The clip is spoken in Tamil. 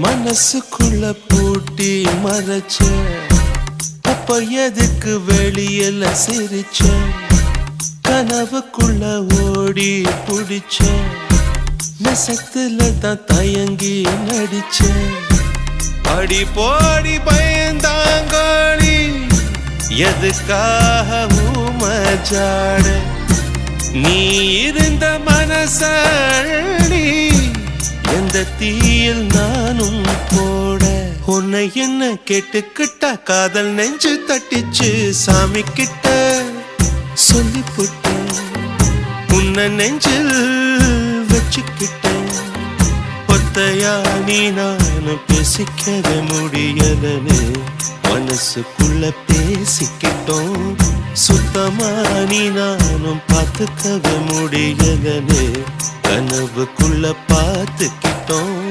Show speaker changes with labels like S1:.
S1: மனசுக்குள்ள பூட்டி மறைச்ச, அப்ப எதுக்கு வெளியில சிரிச்ச? கனவுக்குள்ள ஓடி புடிச்ச, நெசத்துல தான் தயங்கி நடிச்ச. அடி போடி பயந்தாங்கோழி, எதுக்காக மஜாட? நீ இருந்த மனசடி எந்த தீயில் நானும் போட. உன்னை என்ன கேட்டுக்கிட்டா காதல் நெஞ்சு தட்டிச்சு, சாமி கிட்ட சொல்லி போட்டேன். உன்னை நெஞ்சில் வச்சுக்கிட்டேன். ஒத்தையா நீ நானும் பேசிக்கவே முடியலன்னு மனசுக்குள்ள பேசிக்கிட்டோம். சுத்தமா நீ நானும் பார்த்துக்கவே முடியலன்னு கனவுக்குள்ள பார்த்துக்கிட்டோம்.